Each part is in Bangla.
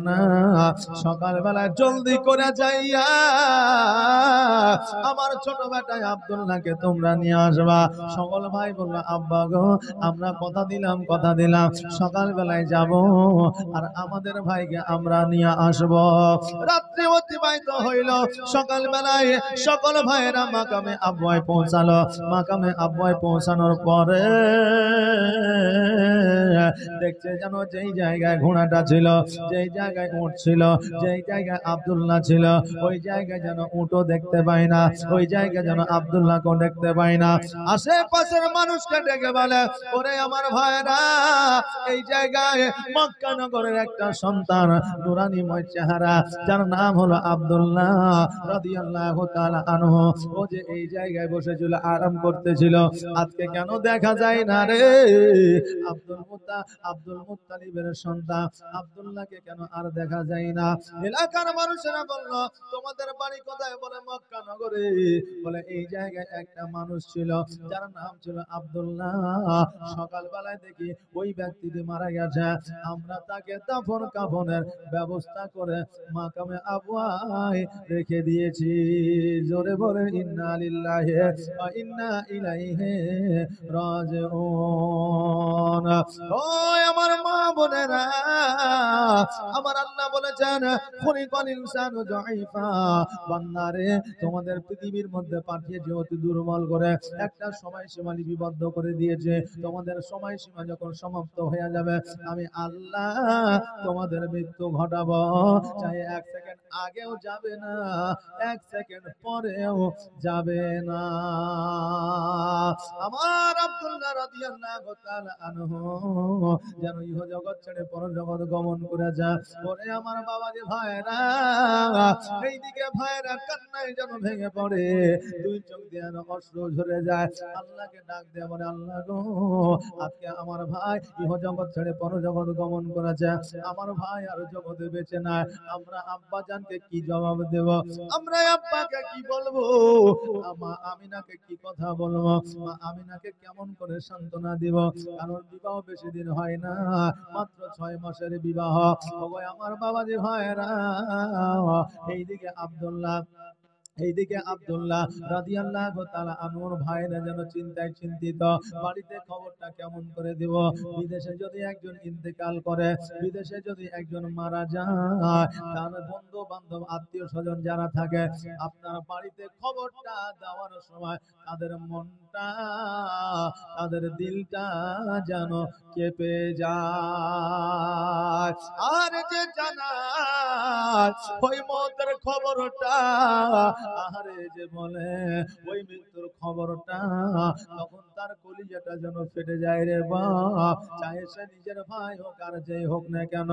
না, সকালবেলায় জলদি করে যাইয়া আমার ছোট বেটায় আব্দুল্লাহকে তোমরা নিয়ে আসবা। সকল ভাই বলল, আব্বা গো, আমরা কথা দিলাম সকালবেলায় যাব আর আমাদের ভাইকে আমরা নিয়ে আসব। রাত্রি অতিবাহিত হইল, সকালবেলায় সকল ভাইয়েরা মাকামে আবওয়ায় পৌঁছালো। মাকামে আবওয়ায় পৌঁছানোর পরে দেখছে যেন যেই জায়গায় ঘোড়াটা ছিল, যেই জায়গায় উট ছিল, যেই জায়গায় আব্দুল্লাহ ছিল, ওই জায়গায় যেন উটও দেখতে পায় না, ওই জায়গায় যেন আব্দুল্লাহকেও দেখতে পায় না। আশেপাশের মানুষকে ডেকে বলে, ওরে আমার ভাইরা, এই জায়গায় মক্কা নগরের একটা সন্তান, নুরানিময় চেহারা, যার নাম হলো আব্দুল্লাহ রাদিয়াল্লাহু তাআলা আনহু, ও যে এই জায়গায় বসেছিল, আরাম করতেছিল, আজকে কেন দেখা যায় না রে? আব্দুল মুত্তালিবের সন্তান আব্দুল্লাহকে কেন আর দেখা যায় না? এলাকার মানুষেরা বলল, তোমাদের বাড়ি কোথায়? বলে মক্কা নগরে। বলে এই জায়গায় একটা মানুষ ছিল, যার নাম ছিল আব্দুল্লাহ। সকালবেলায় দেখি ওই ব্যক্তিটি মারা গেছে, আমরা তাকে দাফন কাফনের ব্যবস্থা করে মাকামে আবওয়ায় রেখে দিয়েছি। জোরে বলে ইন্না লিল্লাহি ওয়া ইন্না ইলাইহি রাজিউন। ও আমার মা বোনেরা, আমার আল্লাহ বলেছেন, খুলিকাল ইনসানু যায়ফা, বান্দারে তোমাদের পৃথিবীর মধ্যে পাঠিয়েছে অতি দুর্বল করে, একটা সময়সীমা লিপিবদ্ধ করে দিয়েছে। তোমাদের সময়সীমা যখন সমাপ্ত হয়ে যাবে, আমি আল্লাহ তোমাদের মৃত্যু ঘটাবো। চাই 1 সেকেন্ড আগেও যাবে না, 1 সেকেন্ড পরেও যাবে না। আমার আব্দুল্লাহ রাদিয়াল্লাহু তাআলা আনহু যেন ইহ জগৎ ছেড়ে পর জগৎ গমন করে যায়। ওরে আমার বাবাজি ভাইরা, এইদিকে ভাইরা কান্নায় যেন ভেঙে পড়ে, দুই চোখ দিয়ে অশ্রু ঝরে যায়। আল্লাহকে ডাক দিয়ে বলে, আল্লাহ গো, আজকে আমার ভাই ইহ জগৎ ছেড়ে পর জগৎ গমন করেছে, আমার ভাই আর জগতে বেঁচে নাই। আমরা আব্বা জানকে কি জবাব দেব? আমরা আব্বাকে কি বলবো? মা আমিনাকে কি কথা বলবো? মা আমিনাকে কেমন করে সান্ত্বনা দিব? কারণ বিবাহ বেশি দিন হয় না, মাত্র 6 মাসের বিবাহ। ওগো আমার বাবাজি ভাইরা, এইদিকে আব্দুল্লাহ রাদিয়াল্লাহু তাআলা আনহুর ভাইরা যেন চিন্তায় চিন্তিত, বাড়িতে খবরটা কেমন করে দিব? বিদেশে যদি একজন ইন্তেকাল করে, বিদেশে যদি একজন মারা যায়, তার বন্ধু বান্ধব আত্মীয় স্বজন যারা থাকে, আপনার বাড়িতে খবরটা দেওয়ার সময় তাদের মনটা, তাদের দিলটা যেন কেঁপে যায়। আর যে জানায় ওই মতের খবরটা, আহারে যে বলে ওই মৃত্যুর খবরটা, তখন তার কলিজাটা যেন ফেটে যায় রে বাপ। চাहे সে নিজের ভাই হোক আর যেই হোক না কেন,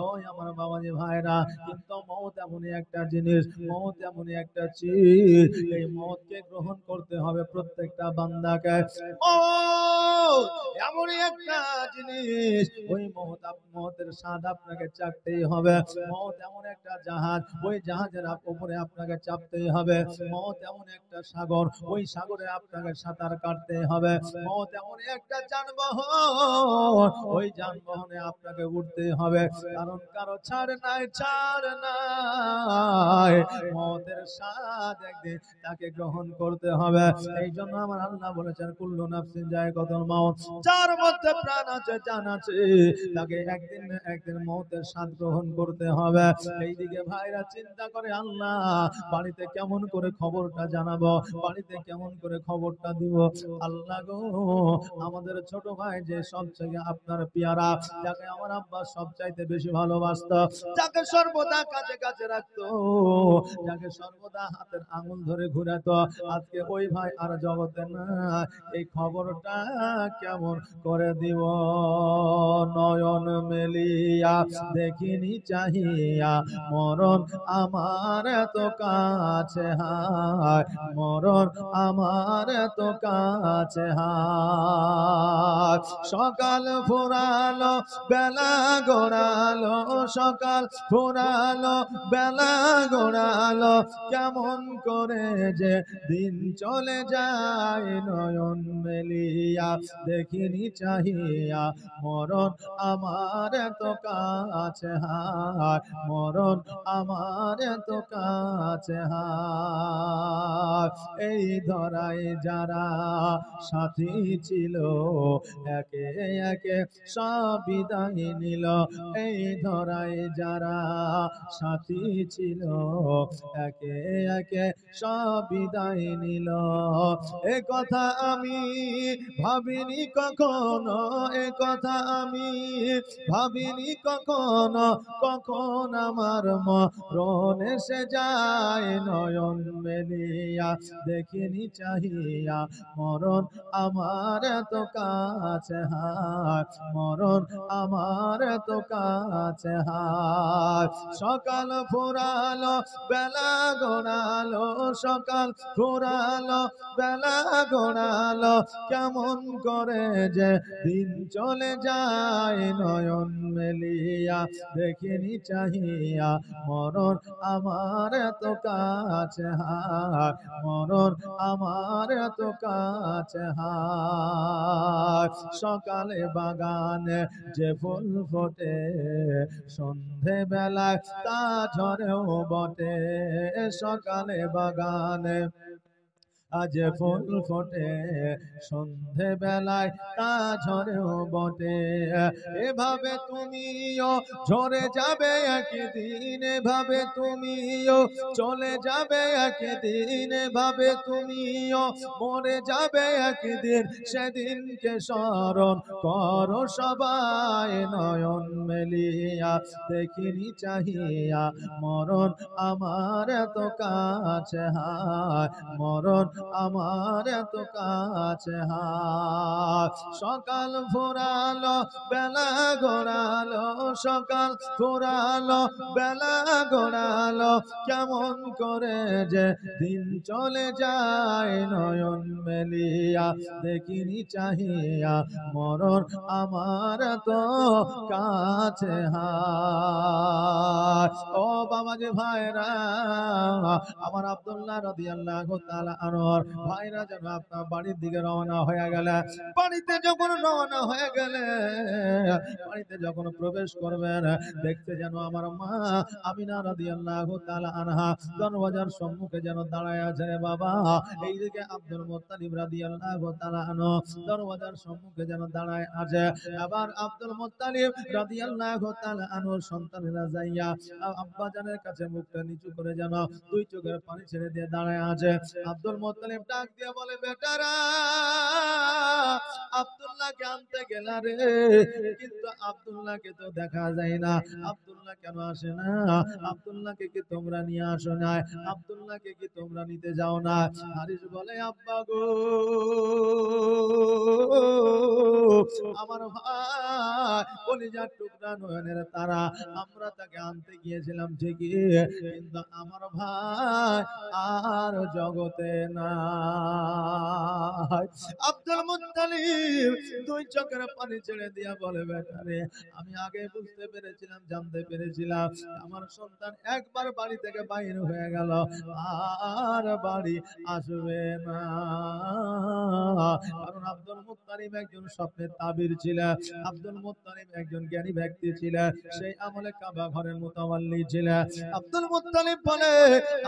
ওই আমার বাবাজি ভাইরা, কিন্তু মওত এমনই একটা জিনিস, মওত এমনই একটা চিজ, এই মওতকে গ্রহণ করতে হবে প্রত্যেকটা বান্দাকে। মওত এমনই একটা জিনিস, ওই মওতের স্বাদ আপনাকে চাকতেই হবে। মওত এমন একটা জাহাজ, ওই জাহাজের উপরে আপনাকে চাপতেই হবে। মওত এমন একটা সাগর, ওই সাগরে আপনাকে সাঁতার কাটতে হবে। মওত এমন একটা যানবাহন, ওই যানবাহনে আপনাকে উঠতে হবে। কারণ কারো ছাড় নাই, ছাড় নাই। মওতের স্বাদ একদিন তাকে গ্রহণ করতে হবে। এই জন্য আমার আল্লাহ বলেছেন, কুল্লু নাফসিন যায়কাতুল মাউত, যার মধ্যে প্রাণ আছে, জান আছে, তাকে একদিন না একদিন মওতের স্বাদ গ্রহণ করতে হবে। এইদিকে ভাইরা চিন্তা করে, আল্লাহ বাড়িতে কেমন করে খবরটা জানাবো, বাড়িতে কেমন করে খবরটা দিব? আল্লাহ গো, আমাদের ছোট ভাই যে সবচেয়ে আপনার পেয়ারা, যাকে আমার আব্বা সবচাইতে বেশি ভালোবাসতো, যাকে সর্বদা কাছে কাছে রাখতো, যাকে সর্বদা হাতের আঙুল ধরে ঘুরাতো, আজকে ওই ভাই আর জগতে না। এই খবরটা কেমন করে দিব? নয়ন মেলিয়া দেখিনি চাহিয়া মেলিয়া মরণ আমার এত কাছে হায় মরণ আমার এত কাছে হায় সকাল ফুরালো বেলা গড়ালো সকাল ফুরালো বেলা গড়ালো কেমন করে যে দিন চলে যায় নয়ন মেলিয়া দেখিনি চাহিয়া মরণ আমার এত কাছে হায় মরণ আমার এত কাছে হায় এই ধরায় যারা সাথী ছিল একে একে সব বিদায় নিল এই ধরায় যারা সাথী ছিল একে একে সব বিদায় নিল এ কথা আমি ভাবিনি কখনো এ কথা আমি ভাবিনি কখনো কখন আমার মরণ এসে যায় নয়ন মেলিয়া দেখিনি চাহিয়া মরণ আমার এত কাছে হায় মরণ আমার এত কাছে হায় সকাল ফুরালো বেলা গড়ালো সকাল ফুরালো বেলা গড়ালো কেমন করে যে দিন চলে যায় নয়ন মেলিয়া দেখিনি চাহিয়া মরণ আমার এত কাছে হায় মরণ আমার এত কাছে হায় সকালে বাগানে যে ফুল ফোটে সন্ধে বেলায় তা ঝরেও বটে সকালে বাগানে আজ ফুল ফোটে সন্ধে বেলায় তা ঝরেও বটে এভাবে তুমিও ঝরে যাবে একদিন এভাবে তুমিও চলে যাবে একদিন এভাবে তুমিও মরে যাবে একদিন সেদিনকে স্মরণ করো সবাই নয়ন মেলিয়া দেখিনি চাহিয়া মরণ আমার এত কাছে হায় মরণ আমার এত কাছে হায় সকাল ফুরালো বেলা গড়ালো সকাল ফুরালো বেলা গড়ালো কেমন করে যে দিন চলে যায় নয়ন মেলিয়া দেখিনি চাহিয়া মরণ আমার তো কাছে হায় ও বাবাজি ভাইরা আমার আব্দুল্লাহ রাদিয়াল্লাহু তাআলা আনহর ভাইরা যেন আপনার বাড়ির দিকে রওনা হয়ে গেলে বাড়িতে যখন রওনা হয়ে গেলে বাড়িতে যখন প্রবেশ করবেন দেখতে যেন আমার মা আমিনা রাদিয়াল্লাহু তাআলা আনহা দরওয়াজার সম্মুখে যেন দাঁড়ায় আছে রে বাবা এইদিকে আব্দুল মুত্তালিব রাদিয়াল্লাহু তাআলা আনহু দরওয়াজার সম্মুখে যেন দাঁড়ায় আছে আবার আব্দুল মুত্তালিব রাদিয়াল্লাহু তাআলা আনহুর সন্তানেরা যাইয়া আব্বা জানের কাছে মুখটা নিচু করে যেন দুই চোখের পানি ছেড়ে দিয়ে দাঁড়ায় আছে আব্দুল মুত্তালিব ডাক দিয়ে বলে বেটারা আব্দুল্লাহকে আনতে গেলা রে কিন্তু আব্দুল্লাহকে তো দেখা যায় না আব্দুল্লাহ কেন আসে না আব্দুল্লাহকে কি তোমরা নিয়ে আসো না আব্দুল্লাহকে কি তোমরা নিতে যাও না হারিস বলে আব্বা গো আমার ভাই কলিজার টুকরা নয়নের তারা আমরা তাকে আনতে গিয়েছিলাম ঠিকই কিন্তু আমার ভাই আর জগতে নাই আব্দুল মুত্তালিব দুই চোখের পানি ছেড়ে দিয়া বলে বেটারে আমি আগে বুঝতে পেরেছিলাম জানতে পেরেছিলাম আমার সন্তান একবার বাড়ি থেকে বাইরে হয়ে গেল আর বাড়ি আসবে না কারণ আব্দুল মুত্তালিব একজন স্বপ্নের তাবির ছিলেন আব্দুল মুত্তালিব একজন জ্ঞানী ব্যক্তি ছিলেন সেই আমলে কাবা ঘরের মুতাওয়াল্লি ছিলেন আব্দুল মুত্তালিব বলে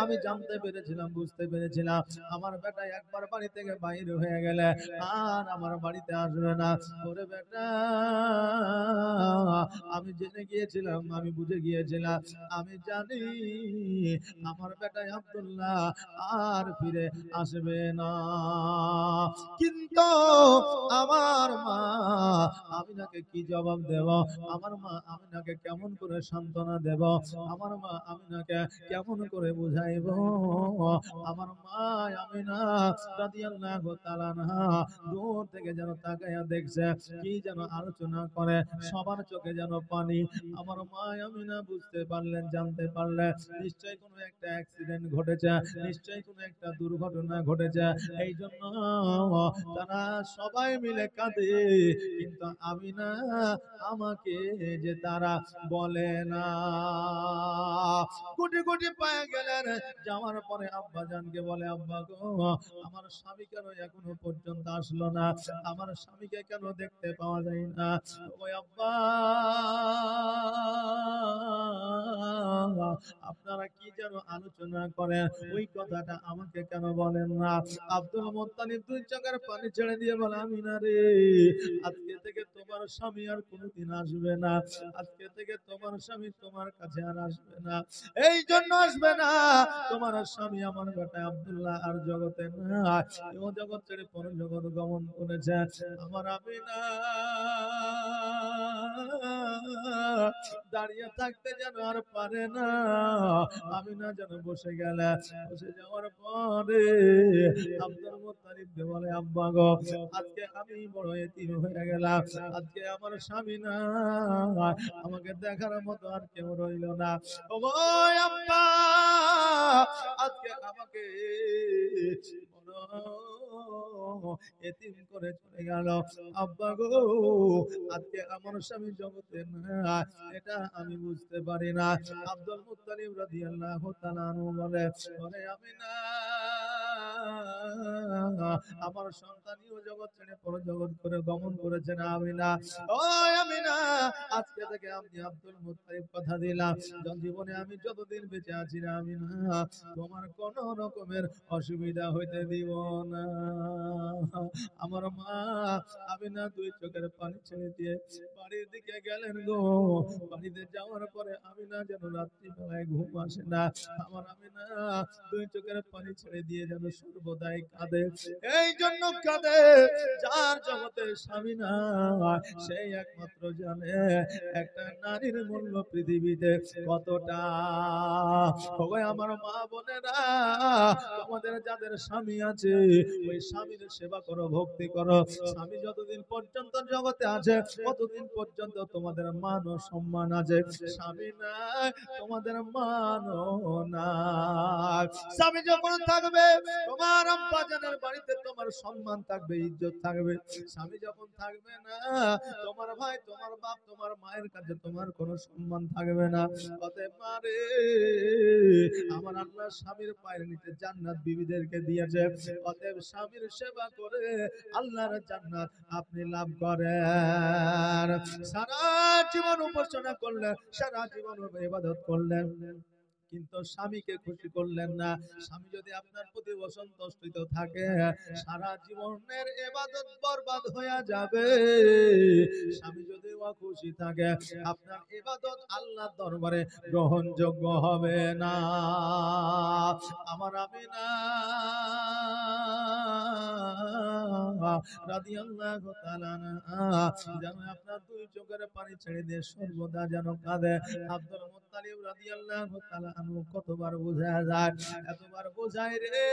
আমি জানতে পেরেছিলাম বুঝতে পেরেছিলাম আমার বেটা একবার বাড়ি থেকে বাইরে হয়ে গেলে আর আমার বাড়িতে আসবে না ওরে বেটা আমি জেনে গিয়েছিলাম আমি বুঝে গিয়েছিলাম আমি জানি আমার বেটা আব্দুল্লাহ আর ফিরে আসবে না কিন্তু আমার মা আমিনাকে কি জবাব দেব আমার মা আমিনাকে কেমন করে সান্ত্বনা দেব আমার মা আমিনাকে কেমন করে বুঝাইব? আমার মা আমিনা রাদিয়াল্লাহু তাআলা আনহা দূর থেকে যেন তাকায়া দেখছে, কি যেন আলোচনা করে, সবার চোখে যেন পানি। আমার মা আমিনা বুঝতে পারলেন, জানতে পারলেন নিশ্চয়ই কোনো একটা অ্যাক্সিডেন্ট ঘটেছে, নিশ্চয়ই কোনো একটা দুর্ঘটনা ঘটেছে। এই জন্য তারা সবাই মিলে কাঁদে, কিন্তু আমিনা আমাকে যে তারা বলে না। কোটি কোটি পায়ে গেলেন, যাওয়ার পরে আব্বা জানকে বলে, আব্বা গো, আমার স্বামী কেন এখনো পর্যন্ত আসলো না? আমার স্বামীকে কেন দেখতে পাওয়া যায় না? ওই আব্বা, আপনারা কি যেন আলোচনা করেন, ওই কথাটা আমাকে কেন বলেন না? আব্দুল মুত্তালিব দুই চোখের পানি ছেড়ে দিয়ে বলে, আমিনা রে, আজকে থেকে তোমার স্বামী আর কোনোদিন আসবে না। আজকে থেকে তোমার স্বামী তোমার কাছে আর আসবে না। এই জন্য আসবে না, তোমার স্বামী আমার বেটা আব্দুল্লাহ আর জগতে না, ও জগৎ ছেড়ে পর জগৎ গমন করেছে। আমার আমিনা দাঁড়িয়ে থাকতে যেন আর পারে না, আমিনা যেন বসে গেল। বসে যাওয়ার পরে আব্দুল মুত্তালিব বলে, আব্বা গো, আজকে আমি বড় এতিম হয়ে গেলাম। আজকে আমার স্বামী না, আমাকে দেখার মতো আর কেউ রইল না। ও গো আব্বা, আজকে আমাকে এতিম করে চলে গেল। আব্বা গো, আজকে আমার স্বামী জগতে না, এটা আমি বুঝতে পারি না। আব্দুল মুত্তালিব রাদিয়াল্লাহু তাআলা আনহু বলে, আমিনা, আমার সন্তানিও জগৎ ছেড়ে পর জগৎ করে গমন করেছে না আমিনা। ও আমিনা, আজকে থেকে আমি আব্দুল মুত্তালিব কথা দিলাম, জীবনে আমি যতদিন বেঁচে আছি না আমিনা, তোমার কোন রকমের অসুবিধা হইতে দিব না। আমার মা আমিনা দুই চোখের পানি ছেড়ে দিয়ে বাড়ির দিকে গেলেন গো। বাড়িতে যাওয়ার পরে আমিনা যেন রাত্রি বেলায় ঘুম আসে না। আমার আমিনা দুই চোখের পানি ছেড়ে দিয়ে যেন সর্বদাই কাঁদে। এই জন্য কাঁদে, যার জগতে স্বামী না, সেই একমাত্র জানে একটা নারীর মূল্য পৃথিবীতে কতটা। ওই আমার মা বোনেরা, তোমাদের যাদের স্বামী আছে, ওই স্বামীর সেবা করো, ভক্তি করো। স্বামী যতদিন পর্যন্ত জগতে আছে, ততদিন পর্যন্ত তোমাদের মান ও সম্মান আছে। স্বামী নাই, তোমাদের মান ও নাই। স্বামী যখন থাকবে, তোমার আব্বা জানের বাড়িতে তোমার সম্মান থাকবে, ইজ্জত থাকবে। স্বামী যখন থাকবে না, তোমার ভাই, তোমার বাপ, তোমার মায়ের কাছে তোমার কোনো সম্মান থাকবে না। অতএব মারে, আমার আল্লাহ স্বামীর পায়ের নিচে জান্নাত বিবিদেরকে দিয়েছে। অতএব স্বামীর সেবা করে আল্লাহর জান্নাত আপনি লাভ করেন। সারা জীবন উপাসনা করলেন, সারা জীবন ইবাদত করলেন, কিন্তু স্বামীকে খুশি করলেন না। স্বামী যদি আপনার প্রতি অসন্তুষ্ট থাকে, সারা জীবনের ইবাদত বরবাদ হয়ে যাবে। স্বামী যদি অখুশি থাকে, আপনার ইবাদত আল্লাহর দরবারে গ্রহণযোগ্য হবে না। আমার আমিনা রাদিয়াল্লাহু তাআলা যেন আপনার দুই চোখের পানি ছেড়ে দিয়ে সর্বদা যেন কাঁদে। আব্দুল মুত্তালিব রাদিয়াল্লাহু তাআলা আনহু কতবার বোঝায় যায়, এতবার বোঝায় রে,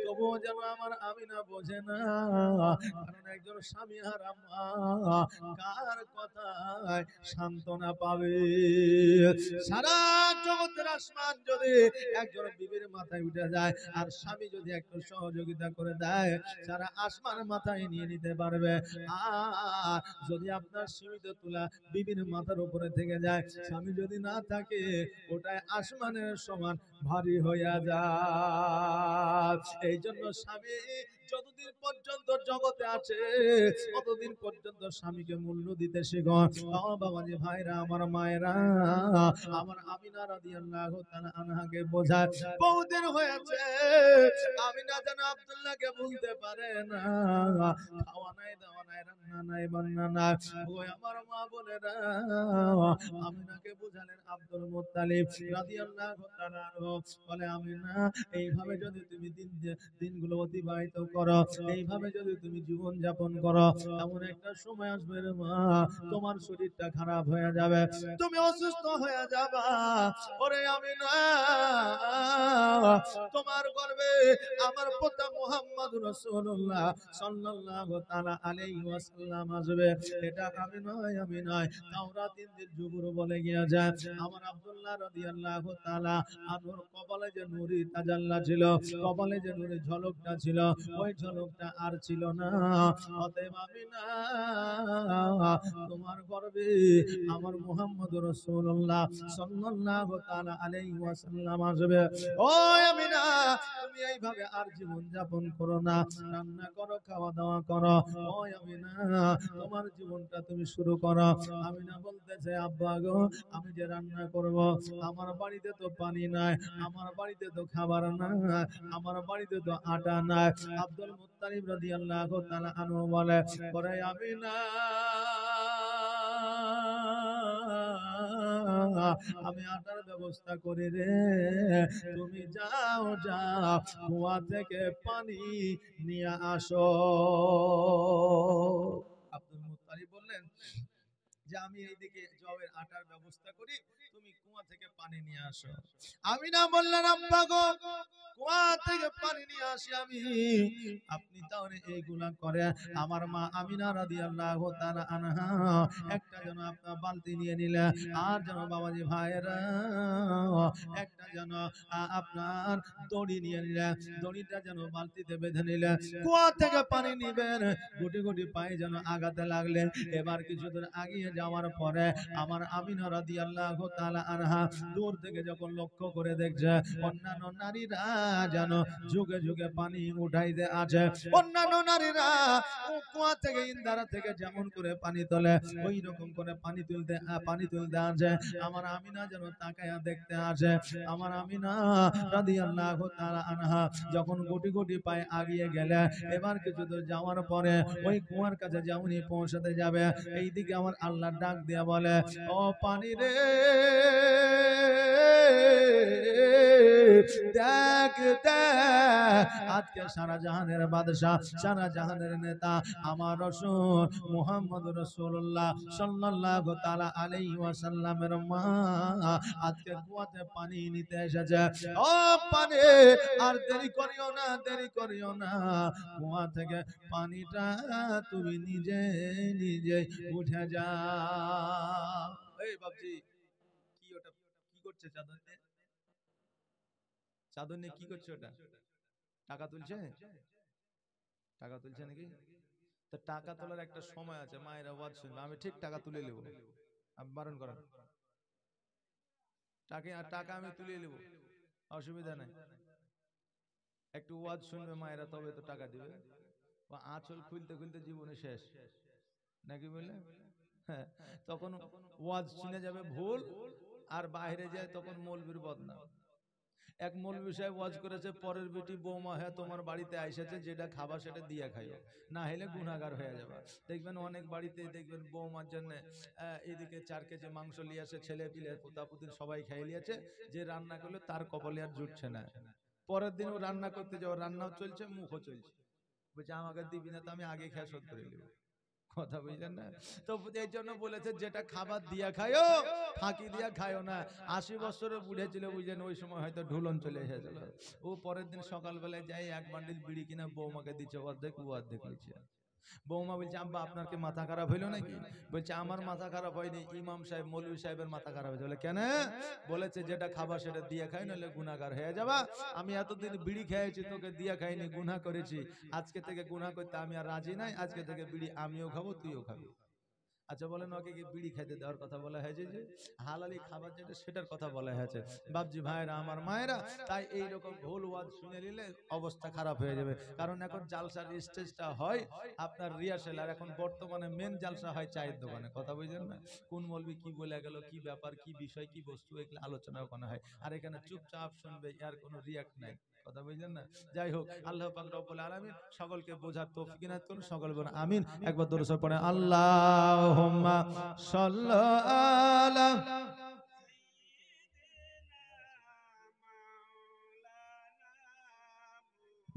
তবুও যেন আমার আমিনা বোঝে না। কারণ একজন স্বামী হারা মা কার কথায় সান্ত্বনা পাবে? সারা জগতের আসমান যদি একজন বিবির মাথায় উঠে যায়, আর স্বামী যদি একটু সহযোগিতা করে দেয়, সারা আসমান মাথায় নিয়ে নিতে পারবে। আর যদি আপনার সীমিত তুলা বিবির মাথার উপরে থেকে যায়, স্বামী যদি না থাকে, ওটাই আসমানের সমান ভারী হইয়া যায়। এই জন্য স্বামী যতদিন পর্যন্ত জগতে আছে, ততদিন পর্যন্ত স্বামীকে মূল্য দিতে শিখো। বাবাজি, ভাইরা, আমার মায়েরা, আমার আমিনা রাদিয়াল্লাহু তাআলা আনহাকে বোঝায়, বহুদিন হয়েছে আমিনা যেন আব্দুল্লাহকে ভুলতে পারে না। খাওয়া নাই, দাওয়া নাই, রান্না নাই, বান্না নাই। ওই আমার মা বোনেরা আমিনাকে বুঝালেন। আব্দুল মুত্তালিব রাদিয়াল্লাহু তাআলা বলে, আমিনা, এইভাবে যদি তুমি দিনগুলো অতিবাহিত করো, এইভাবে যদি তুমি জীবন যাপন করো, এমন একটা সময় আসবে রে মা, তোমার শরীরটা খারাপ হয়ে যাবে, তুমি অসুস্থ হয়ে যাবা। ওরে আমি না, তোমার গর্বে আমার পিতা মুহাম্মদ রাসূলুল্লাহ সাল্লাল্লাহু তাআলা আলাইহি ওয়াসাল্লাম আসবে। এটা আমি নয়। তাওরাত ইনজিল জবুর বলে গিয়েছে, আমার আব্দুল্লাহ রাদিয়াল্লাহু তাআলা আনহুর কপালে যে নূরি তাজাল্লা ছিল, কপালে যে নূরি ঝলকটা ছিল, ওই ঝলকটা আর ছিল না। অতএব আমি না, তোমার গর্বে আমার মুহাম্মদ রাসূলুল্লাহ সাল্লাল্লাহু তাআলা আলাইহি ওয়াসাল্লাম আসবে। ও আমিনা, তুমি এইভাবে আর জীবন যাপন করো না, রান্না করো, খাওয়া দাওয়া করো। ও আমিনা, তোমার জীবনটা তুমি শুরু করো। আমিনা বলতেছে, আব্বা গো, আমি যে রান্না করব, আমার বাড়িতে তো পানি নাই, আমার বাড়িতে তো খাবার নাই, আমার বাড়িতে তো আটা নাই। আব্দুল মুত্তালিব রাদিয়াল্লাহু তাআলা আনহু বলে, পরে আমিনা, আমি আটার ব্যবস্থা করি রে, তুমি যাও কুয়া থেকে পানি নিয়ে আসো। আব্দুল মুত্তালিব বললেন যে আমি এইদিকে জবের আটার ব্যবস্থা করি, তুমি কুয়া থেকে পানি নিয়ে আসো। আমিনা বললেন, আব্বা গো, কুয়া থেকে পানি নিয়ে আসি আমি, আপনি তাহলে এইগুলা করে। আমার মা আমিনা রাদিয়াল্লাহু তাআলা আনহা একটা যেন আপনার বালতি নিয়ে নিলে, আর যেন বাবাজি ভাইরা একটা যেন আপনার দড়ি নিয়ে নিলে, দড়িটা যেন বালতিতে বেঁধে নিলে, কুয়া থেকে পানি নিবেন, গুটি গুটি পায়ে যেন আগাতে লাগলেন। এবার কিছু দূর আগিয়ে যাওয়ার পরে আমার আমিনা রাদিয়াল্লাহু তাআলা আনহা দূর থেকে যখন লক্ষ্য করে দেখছে অন্যান্য নারীরা যেন যুগে যুগে পানি উঠাইতে আছে, অন্যান্য নারীরা কুয়া থেকে ইন্দারা থেকে যেমন করে পানি তোলে ওই রকম করে পানি তুলতে আছে। আমার আমিনা যেন তাকায়া দেখতে আছে। আমার আমিনা রাদিয়াল্লাহু তাআলা আনহা যখন গুটি গুটি পায়ে আগিয়ে গেলে, এবার কিছু দূর যাওয়ার পরে ওই কুয়ার কাছে যেমনই পৌঁছাতে যাবে, এইদিকে আমার আল্লাহ ডাক দিয়া বলে, ও পানি রে, দেখ আজকে সারা জাহানের বাদশাহ, সারা জাহানের নেতা আমার রাসূল মুহাম্মদ রাসূলুল্লাহ সাল্লাল্লাহু তাআলা আলাইহি ওয়াসাল্লামের মা আজকে কুয়াতে পানি নিতে এসেছে। ও পানি, আর দেরি করিও না, কুয়া থেকে পানিটা তুমি নিজে উঠে যাও। এই বাবজি, কি ওটা কি করছে? চাদর নিয়ে কি করছে? ওটা টাকা তুলছে নাকি? তো টাকা তোলার একটা সময় আছে, মায়ের আওয়াজ শুনবে, আমি ঠিক টাকা তুলে নেবো, আপনি বারণ করেন। টাকা আমি তুলে নেব, অসুবিধা নাই। একটু ওয়াজ শুনবে মায়েরা, তবে তো টাকা দিবে। আঁচল খুলতে খুলতে জীবনে শেষ নাকি বললে? হ্যাঁ, তখন ওয়াজ শুনে যাবে ভুল, আর বাইরে যায় তখন মৌলবীর বদনাম। এক মৌলবী সাহেব ওয়াজ করেছে, পরের বেটি বৌমা হ্যাঁ তোমার বাড়িতে আইসেছে, যেটা খাবা সেটা দিয়ে খাইও, না হলে গুনাহগার হয়ে যাবে। দেখবেন অনেক বাড়িতে দেখবেন বৌমার জন্য এদিকে 4 কেজি মাংস নিয়ে আসে, ছেলে পিলে পোতাপুতির সবাই খাইয়ে নিয়েছে, যে রান্না করলে তার কপালে আর জুটছে না। পরের দিন ও রান্না করতে যাওয়া, রান্নাও চলছে, মুখও চলছে, বলছে আমাকে দিবি না তো আমি আগে খেয়ে শোধ করে নেব। কথা বুঝলেন না? তো এই জন্য বলেছে, যেটা খাবার দিয়া খায়ও, ফাঁকি দিয়া খায়ও না। 80 বছরের বুড়ে ছিল, বুঝলেন, ওই সময় হয়তো ঢুলন চলে এসেছিল। ও পরের দিন সকালবেলায় যাই 1 বান্ডিল বিড়ি কিনা বৌমাকে দিচ্ছে, অর্ধেক ও অর্ধেক নিচ্ছে। বৌমা বলছে, আব্বা আপনার কি মাথা খারাপ হইলো নাকি? বলছে, আমার মাথা খারাপ হয়নি, ইমাম সাহেব মৌলভী সাহেবের মাথা খারাপ হয়েছে। বলে কেন? বলেছে, যেটা খাবার সেটা দিয়ে খাই, নাহলে গুনাহগার হয়ে যাবা। আমি এতদিন বিড়ি খেয়েছি, তোকে দিয়ে খাইনি, গুনাহ করেছি, আজকে থেকে গুনাহ করতে আমি আর রাজি নাই, আজকে থেকে বিড়ি আমিও খাবো, তুইও খাবি। আচ্ছা বলেন, ওকে কি বিড়ি খেতে দেওয়ার কথা বলা হয়েছে? যে হালালি খাবার যেটা সেটার কথা বলা হয়েছে। বাপজি ভাইরা, আমার মায়েরা, তাই এইরকম ভুল ওয়াজ শুনে নিলে অবস্থা খারাপ হয়ে যাবে। কারণ এখন জালসার স্টেজটা হয় আপনার রিহার্সেল, আর এখন বর্তমানে মেন জালসা হয় চায়ের দোকানে। কথা বুঝলেন না? কোন মৌলবি কি বলে গেল, কি ব্যাপার, কি বিষয়, কি বস্তু, এগুলো আলোচনা ওখানে হয়, আর এখানে চুপচাপ শুনবে, আর কোনো রিয়াক্ট নাই। কথা বুঝলেন না? যাই হোক, আল্লাহ পাক রব্বুল আলামিন সকলকে বোঝার তৌফিক ইনায়াত করুন। সকল বলেন আমিন। একবার দরুদ শরীফ পড়েন, আল্লাহুম্মা সাল্লি আলা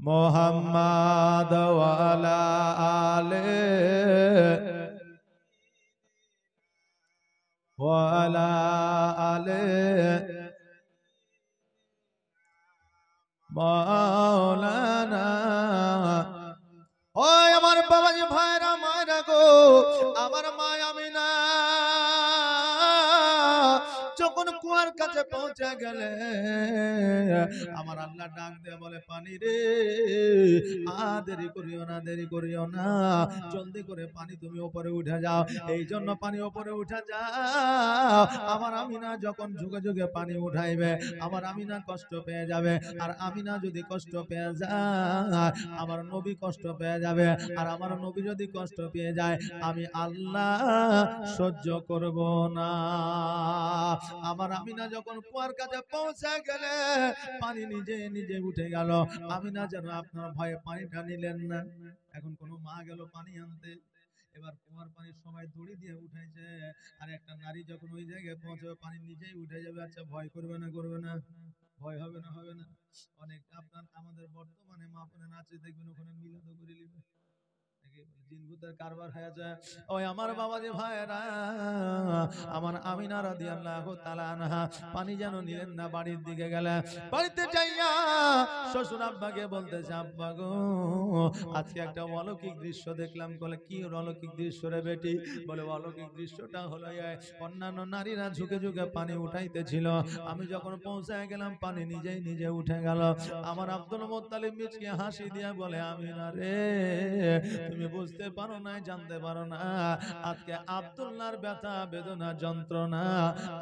মোহাম্মদ ওয়ালা আলে ওয়ালা আলে মাওলানা। ওই আমার বাবাজি ভাইরা মায়েরা গো, আমার মা আমিনা যখন কুয়ার কাছে পৌঁছে গেলে আমার আল্লাহ ডাক দিয়ে বলে, পানি রে, দেরি করিও না, দেরি করিও না, জলদি করে পানি তুমি উপরে উঠে যাও। এই জন্য পানি উপরে উঠে যাও। আমার আমিনা যখন যুগে যুগে পানি উঠাইবে, আমার আমিনা কষ্ট পেয়ে যাবে। আর আমিনা যদি কষ্ট পেয়ে যায়, আমার নবী কষ্ট পেয়ে যাবে। আর আমার নবী যদি কষ্ট পেয়ে যায়, আমি আল্লাহ সহ্য করব না। আমার আমিনা যখন কুয়ার কাছে পৌঁছে গেলে পানি নিজে নিজে উঠে গেল। আমিনা যেন আপনার ভয়ে পানিটা নিলেন না। এখন কোন মা গেল পানি আনতে, এবার কুয়ার পানির সময় দড়ি দিয়ে উঠাইছে। আর একটা নারী যখন ওই জায়গায় পৌঁছবে পানি নিজেই উঠে যাবে। আচ্ছা ভয় করবে না, করবে না? ভয় হবে না, হবে না? অনেক আপনার আমাদের বর্তমানে মা বোনেরা আছে, দেখবেন ওখানে মিলাদ করে নেবে, জিনভূতের কারবার হয়ে যায়। ওই আমার বাবাজি ভাইরা, আমার আমিনা রাদিয়াল্লাহু তাআলা আনহা পানি যেন নিলেন না, বাড়ির দিকে গেলেন। বাড়িতে যাইয়া শ্বশুর আব্বাকে বলতেছে, আব্বা গো, আজকে একটা অলৌকিক দৃশ্য দেখলাম। বলে কি অলৌকিক দৃশ্য রে বেটি? বলে অলৌকিক দৃশ্যটা হলো অন্যান্য নারীরা ঝুঁকে ঝুঁকে পানি উঠাইতেছিল, আমি যখন পৌঁছায় গেলাম পানি নিজেই নিজে উঠে গেল। আমার আব্দুল মুত্তালিব মিচকে হাসি দিয়া বলে, আমিনা রে, তুমি বুঝতে পারো না, জানতে পারো না, আজকে আব্দুল্লাহর ব্যথা বেদনা যন্ত্রণা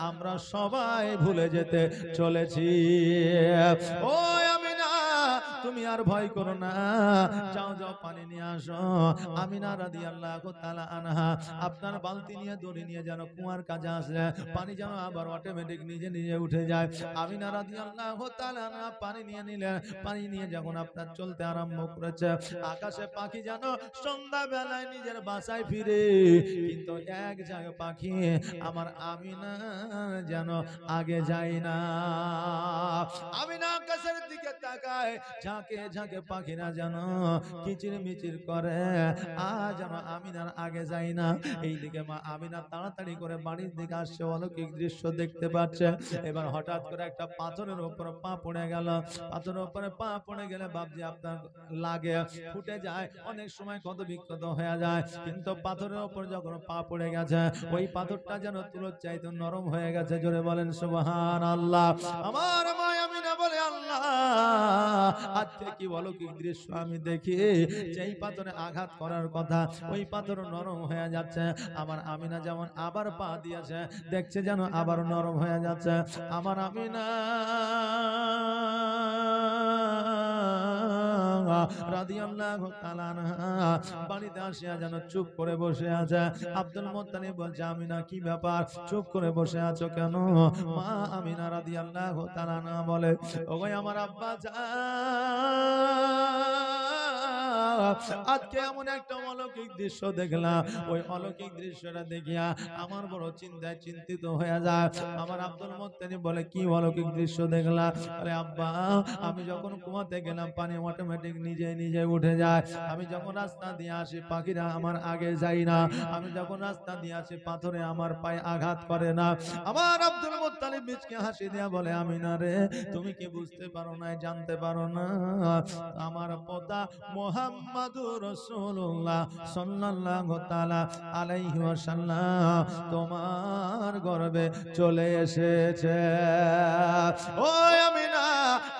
আমরা সবাই ভুলে যেতে চলেছি। ও আমিনা, তুমি আর ভয় করো না, যাও যাও পানি নিয়ে আসো। আমিনা রাদিয়াল্লাহু তাআলা আনহা আপনার বালতি নিয়ে দড়ি নিয়ে যেন কুয়ার কাছে আসলে পানি যেন আবার অটোমেটিক নিজে নিজে উঠে যায়। আমিনা রাদিয়াল্লাহু তাআলা আনহা পানি নিয়ে নিলেন। পানি নিয়ে যখন আপনার চলতে আরম্ভ করেছে, আকাশে পাখি যেন সন্ধ্যা বেলায় নিজের বাসায় ফিরে, কিন্তু এক জায়গায় পাখি আমার আমিনা যেন আগে যায় না। আমিনা আকাশের দিকে তাকায়, ঝাঁকে ঝাঁকে পাখিরা যেন কিচির মিচির করে, যেন আমিনার আগে যায় না। এইদিকে মা আমিনা তাড়াতাড়ি করে বাড়ির দিকে আসছে, অলৌকিক দৃশ্য দেখতে পাচ্ছে। এবার হঠাৎ করে একটা পাথরের উপর পা পড়ে গেল। পাথরের উপরে পা পড়ে গেলে বাপজি আপনার লাগে, ফুটে যায়, অনেক সময় ক্ষত বিক্ষত হয়ে যায়। কিন্তু পাথরের উপর যখন পা পড়ে গেছে, ওই পাথরটা যেন তুলোর চাইতে নরম হয়ে গেছে। জোরে বলেন সুবহানাল্লাহ। আমার মা আমিনা বলে, আল্লাহ, আজকে কি অলৌকিক দৃশ্য আমি দেখি, যেই পাথরে আঘাত করার কথা ওই পাথর নরম হয়ে যাচ্ছে। আমার আমিনা যেমন আবার পা দিয়েছে, দেখছে যেন আবার নরম হয়ে যাচ্ছে। আমার আমিনা রাদিয়াল্লাহু তাআলা আনহা বাড়িতে আসিয়া যেন চুপ করে বসে আছে। আব্দুল মুত্তালিব বলছে, আমিনা কি ব্যাপার, চুপ করে বসে আছো কেন? মা আমিনা রাদিয়াল্লাহু তাআলা আনহা বলে, ওগো আমার আব্বা আজকে এমন একটা অলৌকিক দৃশ্য দেখলাম, ওই অলৌকিক দৃশ্যটা দেখিয়া আমার বড় চিন্তায় চিন্তিত হয়ে যায়। আমার আব্দুল মুত্তালিব বলে, কি অলৌকিক দৃশ্য দেখলাম? বলে, আব্বা, আমি যখন কুয়াতে গেলাম পানি অটোমেটিক নিজে নিজে উঠে যায়। আমি যখন রাস্তা দিয়ে আসি পাখিরা আমার আগে যায় না। আমি যখন রাস্তা দিয়ে আসি পাথরে আমার পায়ে আঘাত করে না। আমার আব্দুল মুত্তালিব মিচকে হাসি দিয়া বলে, আমিনা রে, তুমি কি বুঝতে পারো না, জানতে পারো না, আমার পোতা মুহাম্মাদুর রাসূলুল্লাহ সাল্লাল্লাহু তাআলা আলাইহি ওয়াসাল্লাম তোমার গর্ভে চলে এসেছে। ও আমিনা,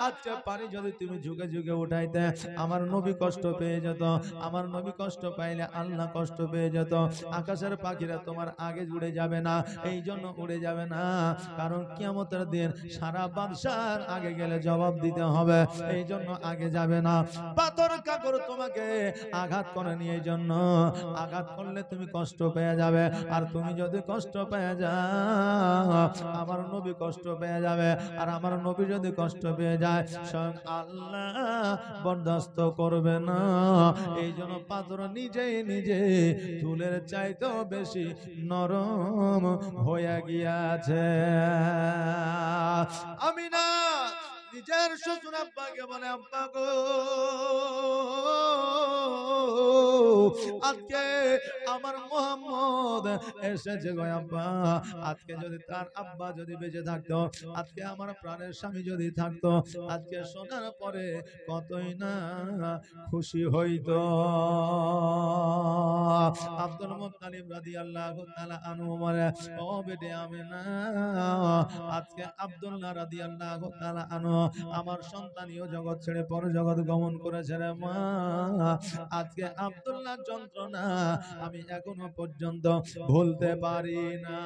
আজকে পানি যদি তুমি যুগে যুগে উঠাইতে, আমার নবী কষ্ট পেয়ে যেত। আমার নবী কষ্ট পাইলে আল্লাহ কষ্ট পেয়ে যেত। আকাশের পাখিরা তোমার আগে উড়ে যাবে না। এই জন্য উড়ে যাবে না, কারণ কিয়ামতের দিন সারা বাদশার আগে গেলে জবাব দিতে হবে। এই জন্য আগে যাবে না। পাথর কাকর তোমাকে আঘাত করে নিয়ে, এই জন্য আঘাত করলে তুমি কষ্ট পেয়ে যাবে। আর তুমি যদি কষ্ট পেয়ে যাও, আমার নবী কষ্ট পেয়ে যাবে। আর আমার নবী যদি কষ্ট পেয়ে যায়, স্বয়ং আল্লাহ বরদাস্ত করবে না। এই জন্য পাথর নিজেই নিজে চুলের চাইতেও বেশি নরম হয়ে গিয়াছে। আমিনা নিজের শ্বশুর আব্বাকে বলে, আব্বা গো আজকে আমার মোহাম্মদ এসেছে গো আব্বা। আজকে যদি তার আব্বা যদি বেঁচে থাকতো, আজকে আমার প্রাণের স্বামী যদি থাকতো, আজকে শোনার পরে কতই না খুশি হইতো। আব্দুল মুত্তালিব রাদিয়াল্লাহু তাআলা আনহু বলে, ও বেটে আমিনা, আজকে আব্দুল্লাহ রাদিয়াল্লাহু তাআলা আনহু আমার সন্তানীয় জগৎ ছেড়ে পর জগৎ গমন করেছে রে মা। আজকে আব্দুল্লাহ যন্ত্রণা আমি এখনো পর্যন্ত ভুলতে পারি না।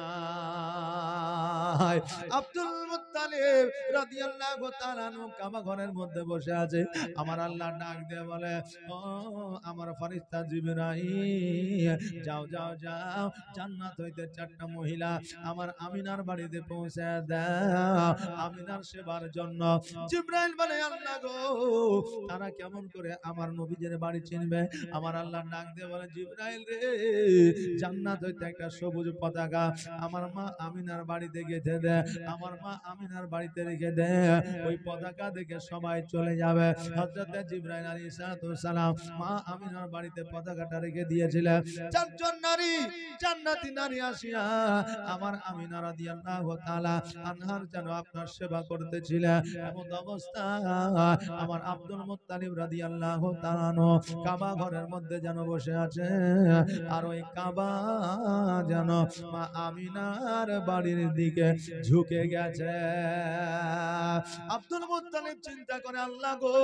আব্দুল মুত্তালিব রাদিয়াল্লাহু তাআলা আনহু কাবা ঘরের মধ্যে বসে আছে। আমার আল্লাহ ডাক দিয়ে বলে, ও আমার ফেরেশতা জিবরাইল, যাও যাও যাও, জান্নাত হইতে 4টা মহিলা আমার আমিনার বাড়িতে পৌঁছে দাও আমিনার সেবার জন্য। জিবরাইল বলে, আল্লাহ গো তারা কেমন করে আমার নবীদের বাড়ি চিনবে? আমার আল্লাহ ডাক দিয়ে বলে, জিবরাইল রে, জান্নাত হইতে একটা সবুজ পতাকা আমার মা আমিনার বাড়িতে গেঁথে দে, আমার মা আমিনার বাড়িতে রেখে দে, ওই পতাকা দেখে সবাই চলে যাবে। হযরত জিবরাইল আলাইহিস সালাম মা আমিনার বাড়িতে পতাকাটা রেখে দিয়েছিলেন। 4 জন নারী, জান্নাতি নারী আসিয়া আমার আমিনা রাদিয়াল্লাহু তাআলা আনহার যেন আপনার সেবা করতেছিলেন। এমন অবস্থা আমার আব্দুল মুত্তালিব রাদিয়াল্লাহু তাআলা কাবা ঘরের মধ্যে যেন বসে আছে, আর ওই কাবা যেন মা আমিনার বাড়ির দিকে ঝুঁকে গেছে। আব্দুল মুত্তালিব চিন্তা করে, আল্লাহ গো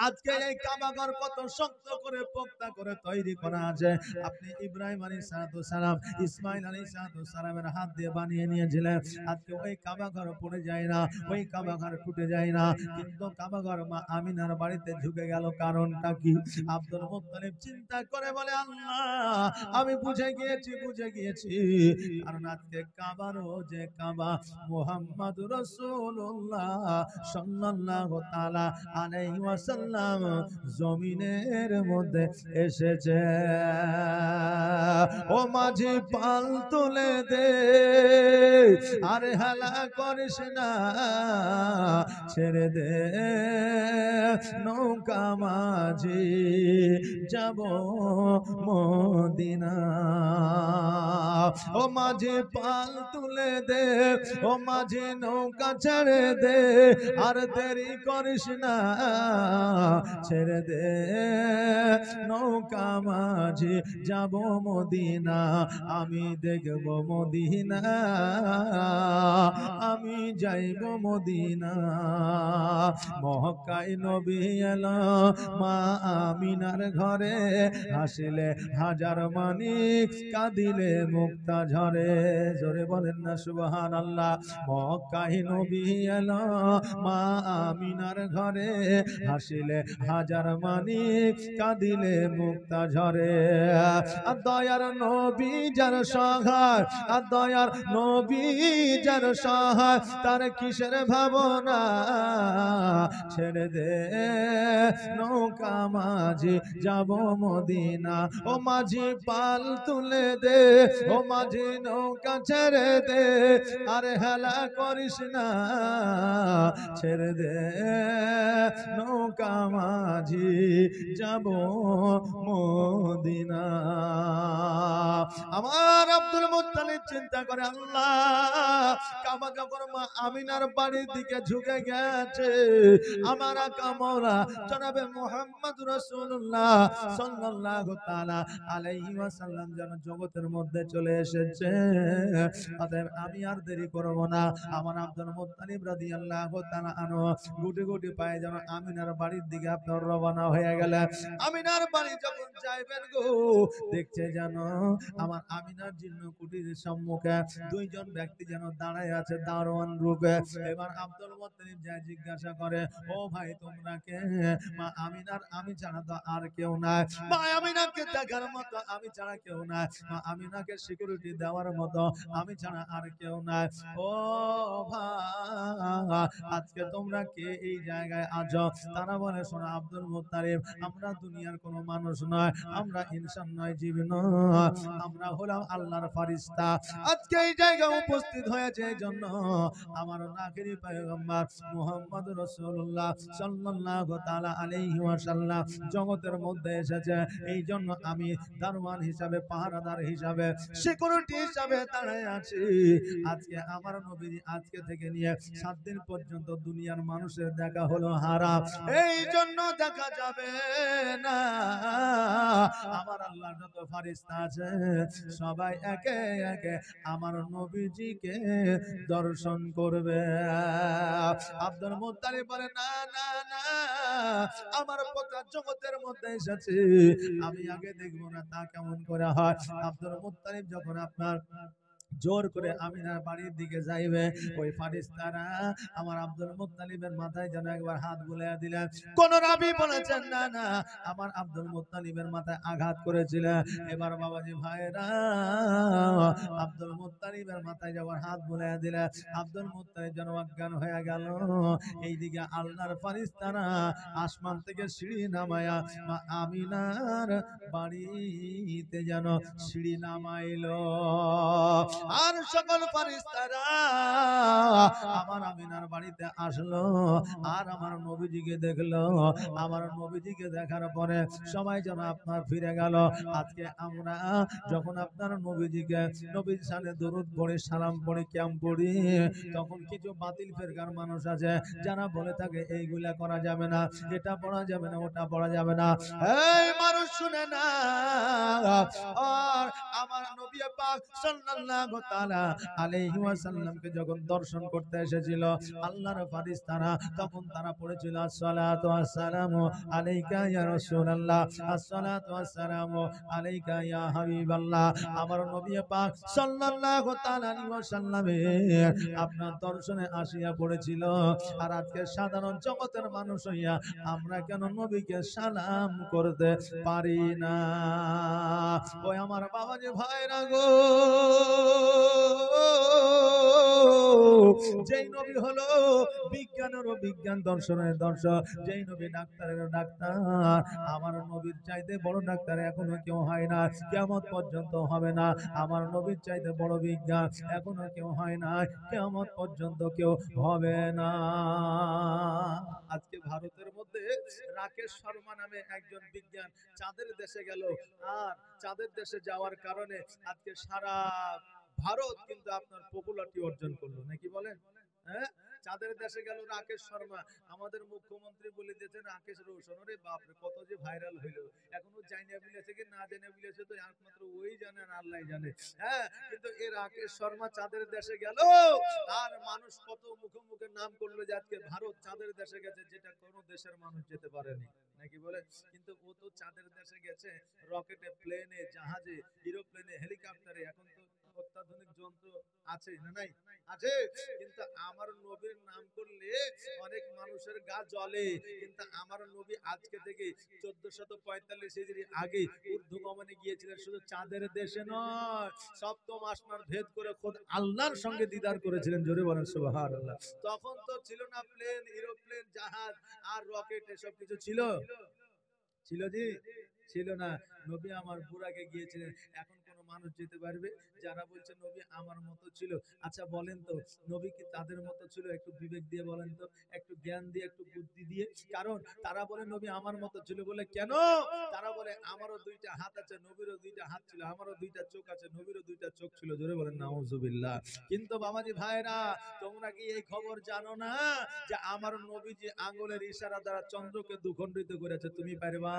আজকে এই কাবা ঘর কত শক্ত করে পোক্তা করে তৈরি করা আছে। আপনি ইব্রাহিম আলাইহিস সালাম, ইসমাইল আলাইহিস সালামের হাত দিয়ে বানিয়ে নিয়েছিলেন। আজকে ওই কাবা ঘর পড়ে যায় না, ওই কাবা ঘর টুটে যায় না, কিন্তু কাবা ঘর মা আমিনার বাড়িতে ঝুঁকে গেল। কারণটা কি? আব্দুল মুত্তালিব চিন্তা করে বলে, আল্লাহ আমি বুঝে গিয়েছি, বুঝে গিয়েছি। কারণ আজকে কাবারও যে কাবা মুহাম্মদুর রাসূলুল্লাহ সাল্লাল্লাহু তাআলা আলাইহি ওয়াসাল্লাম জমিনের মধ্যে এসেছে। ও মাঝি পাল তুলে দে, আরে হেলা করিস না, ছেড়ে দে নৌকা মাঝি, যাব মদিনা। ও মাঝি পাল তুলে দে, ও মাঝি নৌকা ছেড়ে দে, আর দেরি করিস না, ছেড়ে দে নৌকা মাঝি, যাব মদিনা, আমি দেখব মদিনা, আমি যাইব মদিনা। মক্কায় নবী এলো মা আমিনার ঘরে, হাসিলে হাজার মানিক, কাঁদিলে মুক্তা ঝরে। জোরে বলেন না সুবহানাল্লাহ। মক্কায় নবী এলো মা আমিনার ঘরে, হাসিলে হাজার মানিক, কাঁদিলে মুক্তা ঝরে। আর দয়ার নবী যার সহায়, আর দয়ার নবী যার সহায়, তার কিসের ভাবনা, ছেড়ে দে নৌকা মাঝি, যাব মদিনা। ও মাঝি পাল তুলে দে, ও মাঝি নৌকা ছেড়ে দে, আর হেলা করিস না, ছেড়ে দে নৌকা মাঝি, যাব মদিনা। আমার আব্দুল মুত্তালিব চিন্তা করে, আল্লাহ কাবা যখন মা আমিনার বাড়ির দিকে ঝুঁকে গেছে, আমার আকা মওলা জনাবে মুহাম্মদ রাসূলুল্লাহ সাল্লাল্লাহু তাআলা আলাইহি ওয়াসাল্লাম যেন জগতের মধ্যে চলে এসেছে। অতএব আমি আর দেরি করব না। আমার আব্দুল মুত্তালিব রাদিয়াল্লাহু তাআলা আনহু গুটি গুটি পায়ে যেন আমিনার বাড়ির দিকে আপনার রওনা হয়ে গেলেন। আমিনার বাড়ি যখন যাইবেন গো, দেখছে যেন আমার আমিনার জীর্ণ কুটির সম্মুখে 2 জন ব্যক্তি যেন দাঁড়ায় আছে দারোয়ান রূপে। এবার আব্দুল মুত্তালিব যায় জিজ্ঞাসা করে, ও ভাই তোমরা কে? মা আমিনার আমি ছাড়া তো আর কেউ নাই, মা আমিনাকে দেখার মতো আমি ছাড়া কেউ নাই, মা আমিনাকে সিকিউরিটি দেওয়ার মতো আমি ছাড়া আর কেউ নাই। ও ভাই আজকে তোমরা কে এই জায়গায় আছো? তারা বলে, শোনো আব্দুল মুত্তালিব, আমরা দুনিয়ার কোনো মানুষ নয়, আমরা ইনসান নয়, জীব নয়, আমরা হলাম আল্লাহর ফেরেশতা। আজকে এই জায়গায় উপস্থিত হয়েছে এই জন্য জন্য আমার আখেরি পয়গম্বর মুহাম্মদ রাসূলুল্লাহ সাল্লাল্লাহু তাআলা আলাইহি ওয়াসাল্লাম জগতের মধ্যে এসেছে। এই জন্য আমি দারওয়ান হিসাবে, পাহারাদার হিসাবে, সিকিউরিটি হিসাবে দাঁড়ায় আছি। আজকে আমার নবী আজকে থেকে নিয়ে 7 দিন পর্যন্ত দুনিয়ার মানুষের দেখা হলো হারাম, এই জন্য দেখা যাবে না। আমার আল্লাহ যত ফেরেশতা আছে সবাই একে একে আমার নবীজিকে দর্শন করবে। আব্দুল মুত্তালিব বলে না না না, আমার কথা জগতের মধ্যে এসেছে, আমি আগে দেখবো না, তা কেমন করে হয়? আব্দুল মুত্তালিব যখন আপনার জোর করে আমিনার বাড়ির দিকে যাইবে, ওই ফেরেশতারা আমার আব্দুল মুত্তালিবের মাথায় যেন একবার হাত বুলাইয়া দিলেন। কোন রাবী বলেছেন না না, আমার আব্দুল মুত্তালিবের মাথায় আঘাত করেছিলেন। এবার বাবাজি ভাইরা আব্দুল মুত্তালিবের মাথায় যখন হাত বুলাইয়া দিলেন, আব্দুল মুত্তালিব যেন অজ্ঞান হয়ে গেল। এইদিকে আল্লাহর ফেরেশতারা আসমান থেকে সিঁড়ি নামায়া আমিনার বাড়িতে যেন সিঁড়ি নামাইলো। আর সকল ফেরেশতারা আমার আমিনার বাড়িতে আসলো, আর আমার নবীজিকে দেখলো। আমার নবীজিকে দেখার পরে সবাই যেন আপনার ফিরে গেল। আজকে আমরা যখন আপনার নবীজিকে, নবীর সামনে দরুদ পড়ি, সালাম পড়ি, ক্যাম পড়ি, তখন কিছু বাতিল ফেরকার মানুষ আছে যারা বলে থাকে এইগুলা করা যাবে না, এটা পড়া যাবে না, ওটা পড়া যাবে না। এই মানুষ শুনে না, আর আমার নবী পাক সাল্লাল্লাহু তাআলা আলাইহি ওয়াসাল্লামকে যখন দর্শন করতে এসেছিল আল্লাহর ফেরেশতারা, তখন তারা পড়েছিল আসসালাতু ওয়াসসালামু আলাইকা ইয়া রাসূলুল্লাহ, আসসালাতু ওয়াসসালামু আলাইকা ইয়া হাবিবাল্লাহ। আমার নবী পাক সাল্লাল্লাহু তাআলা আলাইহি ওয়াসাল্লামের আপনার দর্শনে আসিয়া পড়েছিল। আর আজকে সাধারণ জগতের মানুষ হইয়া আমরা কেন নবীকে সালাম করতে পারি না? ওই আমার বাবাজি ভাইরা গো, যেই নবী হলো বিজ্ঞানেরও বিজ্ঞান, দর্শনের দর্শন, যেই নবী ডাক্তারেরও ডাক্তার, আমার নবীর চাইতে বড় ডাক্তার এখনো কেউ হয় না, কিয়ামত পর্যন্ত হবে না। আমার নবীর চাইতে বড় বিজ্ঞান এখনো কেউ হয় না, কিয়ামত পর্যন্ত কেউ হবে না। আজকে ভারতের মধ্যে রাকেশ শর্মা নামে একজন বিজ্ঞান চাঁদের দেশে গেল, আর চাঁদের দেশে যাওয়ার কারণে আজকে সারা ভারত কিন্তু আপনার পপুলারিটি অর্জন করলো, নাকি বলেন? হ্যাঁ, চাঁদের দেশে গেল রাকেশ শর্মা। আমাদের মুখ্যমন্ত্রী বলে দিয়েছেন রাকেশ রোশন। ওরে বাপরে, কত যে ভাইরাল হইলো। এখনো জানিয়ে বিলেছে কি না জানিয়ে বিলেছে তো একমাত্র ওই জানে, আল্লাহ জানে। হ্যাঁ, কিন্তু এই রাকেশ শর্মা চাঁদের দেশে গেল, আর মানুষ কত মুখে মুখে নাম করলো যে আজকে ভারত চাঁদের দেশে গেছে, যেটা কোনো দেশের মানুষ যেতে পারেনি, নাকি বলে? কিন্তু ও তো চাঁদের দেশে গেছে রকেটে, প্লেনে, জাহাজে, এরোপ্লেনে, হেলিকপ্টারে। এখন তো অত্যাধুনিক যন্ত্র আছে না নাই? আছে। কিন্তু আমার নবীর নাম করলে অনেক মানুষের গা জ্বলে। কিন্তু আমার নবী আজকে থেকে 1445 হিজরি আগে ঊর্ধ্বগমনে গিয়েছিলেন, শুধু চাঁদের দেশে নয়, সপ্তম আসমান ভেদ করে খোদ আল্লাহর সঙ্গে দিদার করেছিলেন। জোরে বলেন সুবহানাল্লাহ। তখন তো ছিল না প্লেন, এরোপ্লেন, জাহাজ আর রকেট, এসব কিছু ছিল? ছিল জি? ছিল না। নবী আমার বুরাকে গিয়েছিলেন। এখন কোন মানুষ যেতে পারবে যারা বলছে নবী আমার মতো ছিল? আচ্ছা বলেন তো, নবী কি তাদের মতো ছিল? একটু বিবেক দিয়ে বলেন তো, একটু জ্ঞান দিয়ে, একটু বুদ্ধি দিয়ে। কারণ তারা বলে নবী আমার মতো ছিল বলে। কেন? তারা বলে আমারও দুইটা হাত আছে, নবীরও দুইটা হাত ছিল, আমারও দুইটা চোখ আছে, নবীরও দুইটা চোখ ছিল। জোরে বলেন নাউজুবিল্লাহ। কিন্তু বাবাজি ভাইরা, তোমরা কি এই খবর জানো না যে আমার নবীজি আঙ্গুলের ইশারা দ্বারা চন্দ্রকে দুখণ্ডিত করেছে? তুমি পারবা?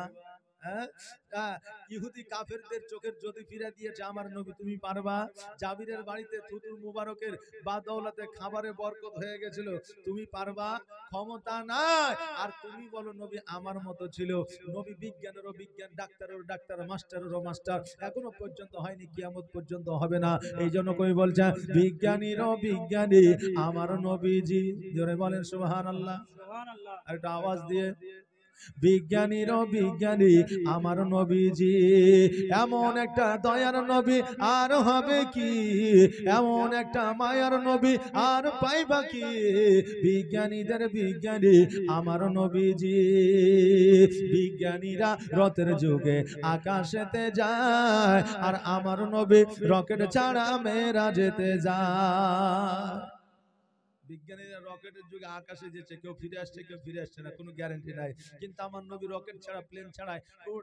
ইহুদি কাফেরদের চোখের জ্যোতি ফিরে দিয়েছে আমার নবী, তুমি পারবা? জাবিরের বাড়িতে থুতুর মুবারকের বাদৌলতে খাবারে বরকত হয়ে গেছিল, তুমি পারবা? ক্ষমতা নাই। আর তুমি বলো নবী আমার মতো ছিল। নবী বিজ্ঞানেরও বিজ্ঞান, ডাক্তারেরও ডাক্তার, মাস্টারেরও মাস্টার, এখনো পর্যন্ত হয়নি, কিয়ামত পর্যন্ত হবে না। এই জন্য কবি বলছেন বিজ্ঞানীরও বিজ্ঞানী আমার নবীজি। জোরে বলেন সুবহানাল্লাহ। সুবহানাল্লাহ। আর একটা আওয়াজ দিয়ে, বিজ্ঞানীরও বিজ্ঞানী আমার নবীজি। এমন একটা দয়ার নবী আর হবে কি, এমন একটা মায়ার নবী আর পাইবা কি? বিজ্ঞানীদের বিজ্ঞানী আমার নবীজি। বিজ্ঞানীরা রথের যুগে আকাশেতে যায়, আর আমার নবী রকেট ছাড়া মেরাজেতে যায়। বিজ্ঞানীরা রকেটের যুগে আকাশে যেছে, কেউ ফিরে আসছে কেউ ফিরে আসছে না, কোনো গ্যারান্টি নাই। কিন্তু আমার নবী রকেট ছাড়া, প্লেন ছাড়াই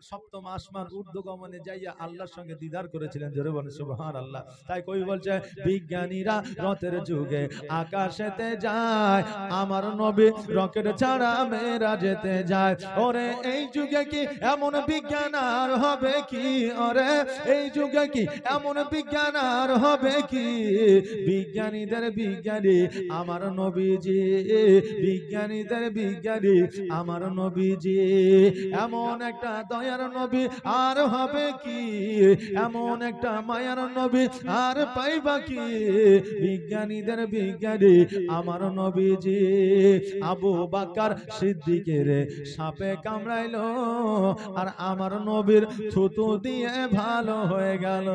সপ্তম আসমান ঊর্ধ্বগমনে যাইয়া আল্লাহর সঙ্গে দিদার করেছিলেন। জোরে বলেন সুবহানাল্লাহ। তাই কবি বলছে বিজ্ঞানীরা রথের যুগে আকাশেতে যায়, আমার নবী রকেট ছাড়া মেরাজেতে যায়। ওরে এই যুগে কি এমন বিজ্ঞান আর হবে কি, ওরে এই যুগে কি এমন বিজ্ঞান আর হবে কি, বিজ্ঞানীদের বিজ্ঞানী আমার নবীজি, বিজ্ঞানীদের বিজ্ঞানী আমার নবীজি, এমন একটা দয়ার নবী আর হবে কি, এমন একটা মায়ার নবী আর পাইবা কি, বিজ্ঞানীদের বিজ্ঞানী আমার নবীজি। আবু বকর সিদ্দিকের সাপে কামড়াইলো আর আমার নবীর থুতু দিয়ে ভালো হয়ে গেল।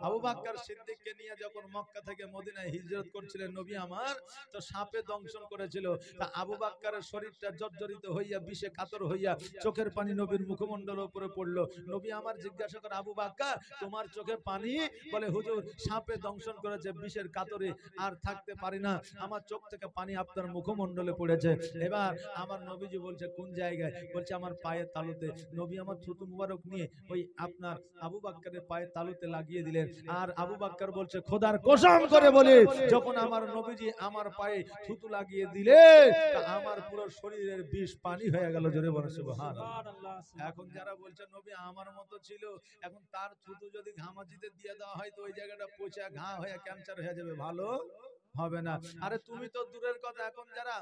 আবু বকর সিদ্দিককে নিয়ে যখন মক্কা থেকে মদিনায় হিজরত করছিলেন নবী আমার, তো সাপে দংশন করেছিল। তা আবু বকরের শরীরটা জর্জরিত হইয়া বিষে কাতর হইয়া চোখের পানি নবীর মুখমণ্ডলের উপরে পড়লো। নবী আমার জিজ্ঞাসা করে, আবু বকর তোমার চোখে পানি? বলে হুজুর সাপে দংশন করেছে, বিষের কাতরে আর থাকতে পারি না, আমার চোখ থেকে পানি আপনার মুখমণ্ডলে পড়েছে। এবার আমার নবীজি বলছে কোন জায়গায়? বলছে আমার পায়ের তালুতে। নবী আমার থুতু মুবারক নিয়ে ওই আপনার আবু বকরের পায়ের তালুতে লাগিয়ে দিলেন। আর আবু বকর বলছে খোদার কসম করে বলি, যখন আমার নবীজি আমার পায়ে থুতু লাগিয়ে দিলেন আমার পুরো শরীরের বিষ পানি হয়ে গেল। জোরে বলেন সুবহানাল্লাহ। এখন যারা বলছে নবী আমার মতো ছিল, এখন তার থুতু যদি ঘামাচিতে দিয়ে দেওয়া হয় তো ওই জায়গাটা পচা ঘা হয়ে ক্যান্সার হয়ে যাবে, ভালো হবে না। আরে তুমি তো দূরের কথা, এখন যারা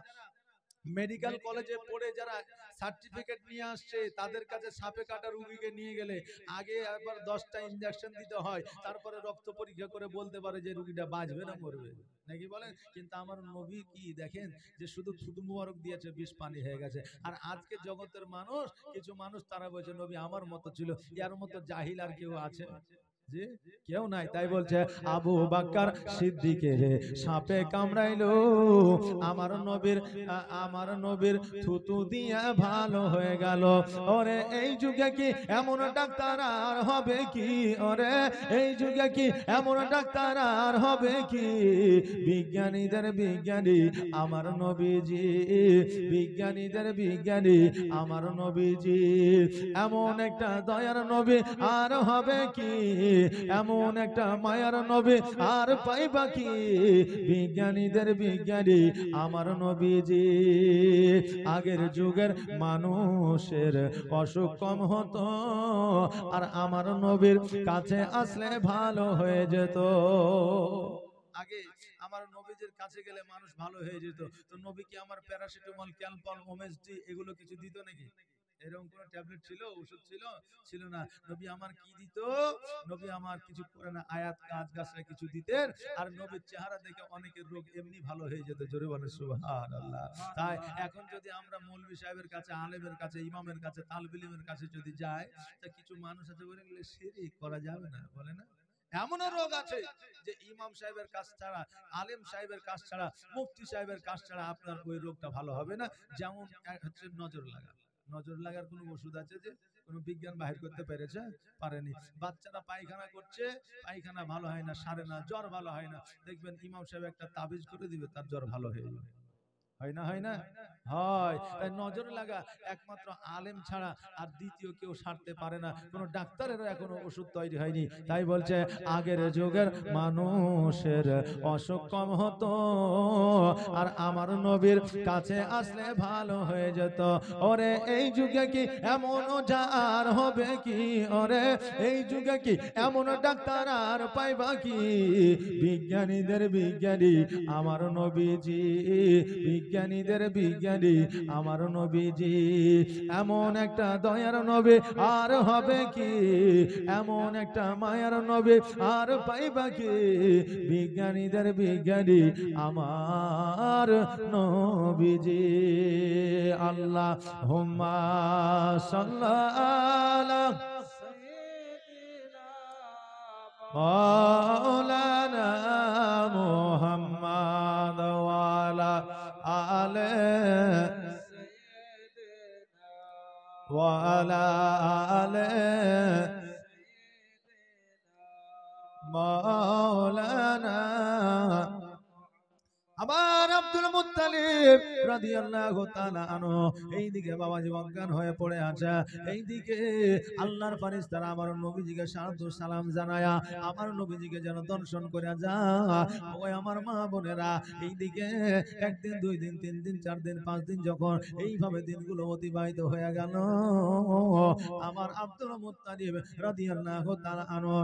মেডিকেল কলেজে পড়ে যারা সার্টিফিকেট নিয়ে আসছে তাদের কাছে সাপে কাটা রোগীকে নিয়ে গেলে আগে একবার 10টা ইনজেকশন দিতে হয়, তারপরে রক্ত পরীক্ষা করে বলতে পারে যে রোগীটা বাঁচবে না মরবে, নাকি বলেন? কিন্তু আমার নবী কি দেখেন যে শুধু থুতু মুবারক দিয়েছে, বিষ পানি হয়ে গেছে। আর আজকে জগতের মানুষ, কিছু মানুষ তারা বলছে নবী আমার মতো ছিল। এর মতো জাহিল আর কেউ আছে? জি কেউ নাই। তাই বলছে আবু বকর সিদ্দিকের সাপে কামড়াইলো, আমার নবীর থুতু দিয়ে ভালো হয়ে গেল। ওরে এই যুগে কি এমন ডাক্তার আর হবে কি, ওরে এই যুগে কি এমন ডাক্তার আর হবে কি, বিজ্ঞানীদের বিজ্ঞানী আমার নবীজি, বিজ্ঞানীদের বিজ্ঞানী আমার নবীজি, এমন একটা দয়ার নবী আর হবে কি, এমন একটা মায়ার নবী আর পাইবা কি, বিজ্ঞানীদের বিজ্ঞানী আমার নবীজি। আগের যুগের মানুষের অসুখ কম হতো আর আমার নবীর কাছে আসলে ভালো হয়ে যেত। আগে আমার নবীজির কাছে গেলে মানুষ ভালো হয়ে যেত। তো নবী কি আমার প্যারাসিটামল, ক্যালপল, ওমেসডি এগুলো কিছু দিত নাকি? এরকম কোন ট্যাবলেট ছিল, ওষুধ ছিল? ছিল না। নবী আমার কি দিত? নবী আমার কিছু কোরআনের আয়াত কাজ গাছরা কিছু দিতেন, আর নবীর চেহারা দেখে অনেকের রোগ এমনি ভালো হয়ে যেত। জোরে বলেন সুবহানাল্লাহ। তাই এখন যদি আমরা মৌলভী সাহেবের কাছে, আলেমের কাছে, ইমামের কাছে, তালিব ইলমের কাছে যদি যাই, তা কিছু মানুষ আছে বলে গেলে শিরক করা যাবে না, বলে না? এমনও রোগ আছে যে ইমাম সাহেবের কাজ ছাড়া, আলেম সাহেবের কাজ ছাড়া, মুফতি সাহেবের কাজ ছাড়া আপনার ওই রোগটা ভালো হবে না। যেমন হচ্ছে নজর লাগা। নজর লাগার কোনো ওষুধ আছে যে কোন বিজ্ঞান বাহির করতে পেরেছে? পারেনি। বাচ্চারা পায়খানা করছে, পায়খানা ভালো হয় না, সারে না, জ্বর ভালো হয় না, দেখবেন ইমাম সাহেব একটা তাবিজ করে দিবে, তার জ্বর ভালো হয়ে যাবে। হয় না? হয় না? হয়। তাই নজর লাগা একমাত্র আলেম ছাড়া আর দ্বিতীয় কেউ সারতে পারে না, কোন ডাক্তারেরও এখনো ওষুধ তৈরি হয়নি। তাই বলছে আগের যুগের মানুষের অসুখ কম হতো আর আমার নবীর কাছে আসলে ভালো হয়ে যেত। ওরে এই যুগে কি এমন যার হবে কি, ওরে এই যুগে কি এমন ডাক্তার আর পাইবা কি, বিজ্ঞানীদের বিজ্ঞানী আমার নবীজি, বিজ্ঞানীদের বিজ্ঞানী আমার নবীজি, এমন একটা দয়ার নবী আর হবে কি, এমন একটা মায়ার নবী আর পাইবা কি, বিজ্ঞানীদের বিজ্ঞানী আমার নবীজি। আল্লাহ হুম্মা সাল্লাল্লাহু মাওলানা মুহাম্মদ ওয়ালা আলে ওয়ালা আলে মাওলানা তালিব রাদিয়াল্লাহু তাআলা আনহু এইদিকে বাবাজি অজ্ঞান হয়ে পড়ে আছে, এইদিকে আল্লাহর ফেরেশতারা আমার নবীজিকে সালাতু সালাম জানায়া আমার নবীজিকে যেন দর্শন করে যা। ওই আমার মা বোনেরা, এইদিকে একদিন, দুই দিন, তিন দিন, চার দিন, পাঁচ দিন যখন এইভাবে দিনগুলো অতিবাহিত হয়ে গেল, আমার আব্দুল মুত্তালিব রাদিয়াল্লাহু তাআলা আনহু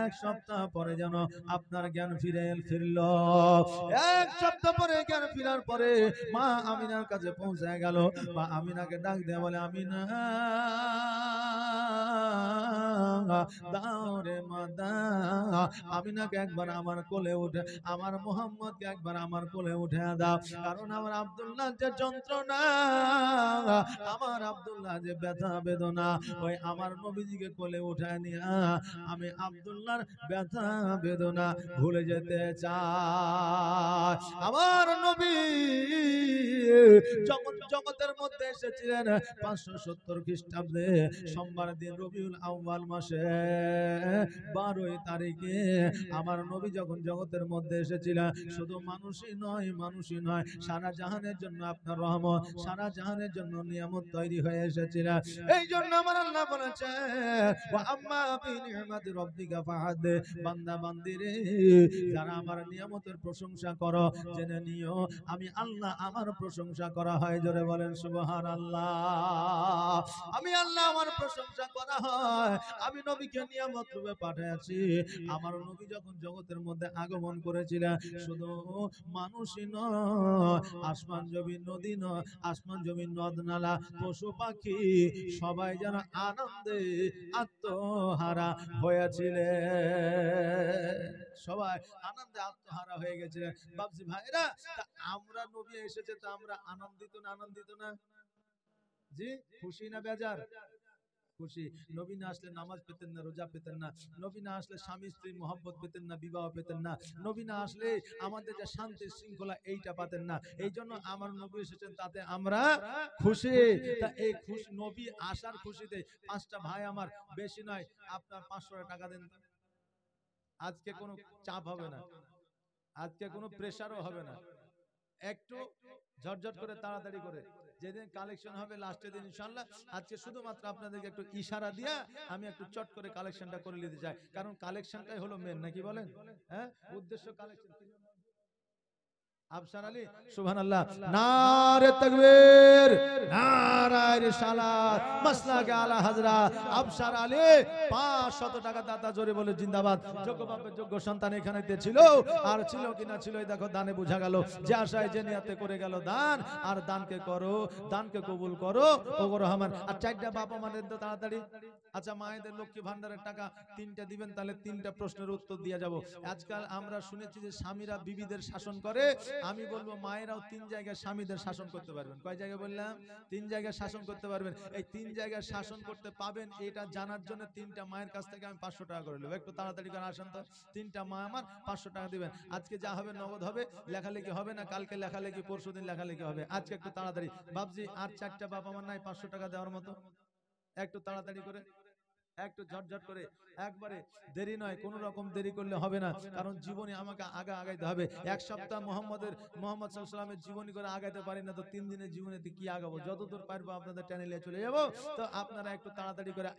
এক সপ্তাহ পরে যেন আপনার জ্ঞান ফিরল। এক সপ্তাহ পরে জ্ঞান ফিরার পরে মা আমিনার কাছে পৌঁছে গেল। মা আমিনাকে ডাক দিয়ে বলে, আমিনা দাও রে মা দাও, আমিনাকে একবার আমার কোলে উঠে, আমার মুহাম্মদকে একবার আমার কোলে উঠে দাও, কারণ আমার আব্দুল্লাহ যে যন্ত্রণা, আমার আব্দুল্লাহ যে ব্যথা বেদনা, ওই আমার নবীজিকে কোলে উঠায় নিয়ে আমি আব্দুল্লাহর ব্যথা বেদনা ভুলে যেতে চাই। আমার নবী জগতের মধ্যে এসেছিলেন 570 খ্রিস্টাব্দে সোমবার দিন রবিউল আউয়াল মাসে 12 তারিখে। আমার নবী যখন জগতের মধ্যে এসেছিলেন, শুধু মানুষই নয়, সারা জাহানের জন্য আপনার রহমত, সারা জাহানের জন্য নিয়ামত তৈরি হয়ে এসেছিল। এই জন্য আমার আল্লাহ বলেছে, ওয়া আম্মা বিনিআমাতি রাব্বিকা ফাহাদ্দিস, বান্দা বান্দিরে যারা আমার নিয়ামতের প্রশংসা করো, জেনে নিও আমি আল্লাহ আমার প্রশংসা করা হয়। জোরে বলেন সুবহানাল্লাহ। আমি আল্লাহ আমার প্রশংসা করা হয়। আমি নবীকে নিয়ামত রূপে পাঠিয়েছি। আমার নবী যখন জগতের মধ্যে আগমন করেছিলেন, শুধু মানুষই নয়, আসমান জমিন নদী নয়, আসমান জমিন নদ নালা পশু পাখি সবাই যেন আনন্দে আত্মহারা হয়েছিলেন, সবাই আনন্দে আত্মহারা হয়ে গেছিলেন। বাবজি ভাইরা, আমরা নবী এসেছে তো আমরা আনন্দিত না? জি, খুশি না বেজার? খুশি। নবী না আসলে নামাজ পেতেন না, রোজা পেতেন না, নবী না আসলে স্বামী স্ত্রী মহব্বত পেতেন না, বিবাহ পেতেন না, নবী না আসলে আমাদের যে শান্তি শৃঙ্খলা এইটা পাতেন না। এই জন্য আমার নবী এসেছেন, তাতে আমরা খুশি। তা এই খুশি, নবী আসার খুশিতে 5টা ভাই আমার, বেশি নয়, আপনার 500 টাকা দেন। আজকে কোনো চাপ হবে না, আজকে কোনো প্রেসারও হবে না, একটু ঝটঝট করে তাড়াতাড়ি করে যেদিন কালেকশন হবে লাস্টের দিন ইনশাআল্লাহ, আজকে শুধুমাত্র আপনাদেরকে একটু ইশারা দিয়া আমি একটু চট করে কালেকশনটা করে নিতে চাই, কারণ কালেকশনটাই হলো মেন, নাকি বলেন? হ্যাঁ, উদ্দেশ্য কালেকশন। আফসার আলী, সুবহানাল্লাহ, নারে তাকবীর, নারায়ে রিসালাত, মাসলাকে আলা হযরত আফসার আলী 500 টাকা দাতা, জোরে বলে জিন্দাবাদ। যোগ্য বাপের যোগ্য সন্তান এখানেতে ছিল, আর ছিল কিনা ছিল, এই দেখো দানে বোঝা গেল, যে আশায় যে নিয়তে করে গেল দান, আর দানকে করো, দানকে কবুল করো ওগো রহমান। আর 4টা বাবা মাদের তো তাড়াতাড়ি, আচ্ছা মায়েদের লক্ষ্মী ভান্ডারের টাকা 3টা দিবেন, তাহলে 3টা প্রশ্নের উত্তর দিয়ে যাব। আজকাল আমরা শুনেছি যে স্বামীরা বিবিদের শাসন করে, আমি বলবো মায়েরাও 3 জায়গায় স্বামীদের শাসন করতে পারবেন। কয় জায়গায় বললাম? 3 জায়গায় শাসন করতে পারবেন। এই 3 জায়গায় শাসন করতে পাবেন, এটা জানার জন্য 3টা মায়ের কাছ থেকে আমি 500 টাকা করে নেব। একটু তাড়াতাড়ি করে আসেন তো, 3টা মা আমার 500 টাকা দিবেন। আজকে যা হবে নগদ হবে, লেখালেখি হবে না, কালকে লেখালেখি, পরশুদিন লেখালেখি হবে। আজকে একটু তাড়াতাড়ি বাবজি, আর 4টা বাবা আমার নাই 500 টাকা দেওয়ার মতো, একটু তাড়াতাড়ি করে, একটু ঝটঝট করে, একবারে দেরি নয়, কোন রকম দেরি করলে হবে না, কারণ জীবনে আমাকে আগাইতে হবে। এক সপ্তাহ মোহাম্মদ সাল্লাল্লাহু আলাইহি ওয়াসাল্লামের জীবনী করে আগাইতে পারি না, তো 3 দিনের জীবনেতে কি আগাবো? যতদূর পারবো আপনাদের চ্যানেলে চলে যাব। তো আপনারা একটু তাড়াতাড়ি করে